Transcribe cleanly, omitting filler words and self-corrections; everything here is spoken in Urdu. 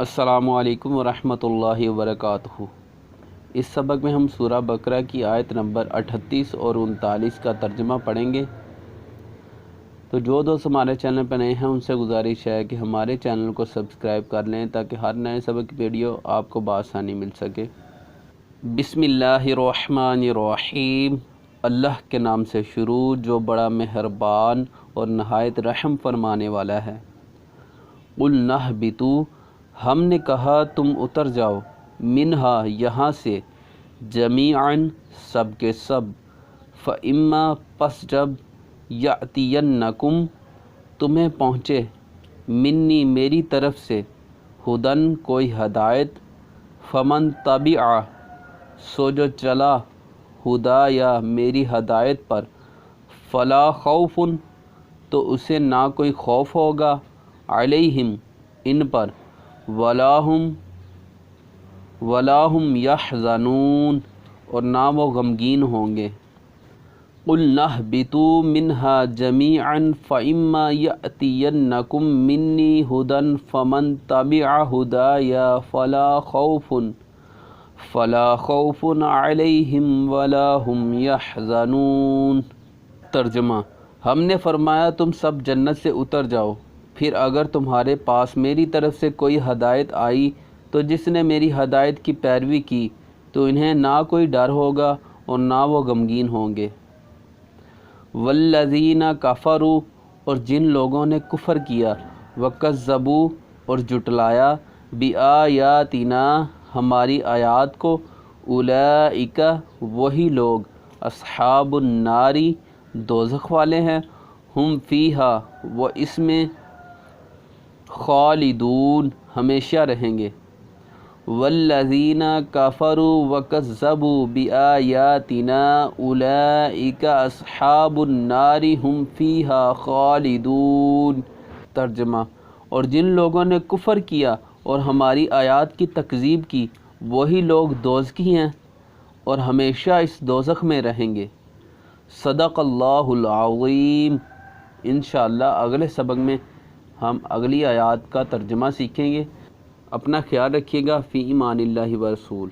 السلام علیکم ورحمۃ اللہ وبرکاتہ۔ اس سبق میں ہم سورہ بقرہ کی آیت نمبر 38 اور 39 کا ترجمہ پڑھیں گے۔ تو جو دوست ہمارے چینل پہ نئے ہیں ان سے گزارش ہے کہ ہمارے چینل کو سبسکرائب کر لیں تاکہ ہر نئے سبق کی ویڈیو آپ کو بآسانی مل سکے۔ بسم اللہ الرحمن الرحیم، اللہ کے نام سے شروع جو بڑا مہربان اور نہایت رحم فرمانے والا ہے۔ قُلْنَا اهْبِطُوا، ہم نے کہا تم اتر جاؤ، منہا یہاں سے، جمیعاً سب کے سب، فَإِمَّا پس جب، یَأْتِیَنَّکُمْ تمہیں پہنچے، منی میری طرف سے، ہدن کوئی ہدایت، فمن تبع سو جو چلا، ہدایا میری ہدایت پر، فلا خوف تو اسے نہ کوئی خوف ہوگا، علیہم ان پر، ولا ہم یحزنون اور نہ وہ غمگین ہوں گے۔ قُلْنَا اهْبِطُوا مِنْهَا جَمِيعًا فَإِمَّا يَأْتِيَنَّكُمْ مِنِّي هُدًى فَمَنْ تَبِعَ هُدَايَ فَلَا خَوْفٌ عَلَيْهِمْ وَلَا هُمْ يَحْزَنُونَ۔ ترجمہ: ہم نے فرمایا تم سب جنت سے اتر جاؤ، پھر اگر تمہارے پاس میری طرف سے کوئی ہدایت آئی تو جس نے میری ہدایت کی پیروی کی تو انہیں نہ کوئی ڈر ہوگا اور نہ وہ غمگین ہوں گے۔ والذین کفروا اور جن لوگوں نے کفر کیا، وکذبوا اور جھٹلایا، بآیاتنا ہماری آیات کو، اولئک وہی لوگ، اصحاب النار دوزخ والے ہیں، ہم فیہا وہ اس میں، خالدون ہمیشہ رہیں گے۔ والذین کفروا وکذبوا بآیاتنا اولئک اصحاب النار ہم فیہا خالدون۔ ترجمہ: اور جن لوگوں نے کفر کیا اور ہماری آیات کی تکذیب کی وہی لوگ دوزخی ہیں اور ہمیشہ اس دوزخ میں رہیں گے۔ صدق اللہ العظیم۔ انشاءاللہ اگلے سبق میں ہم اگلی آیات کا ترجمہ سیکھیں گے۔ اپنا خیال رکھیے گا، فی امان اللہ و رسول۔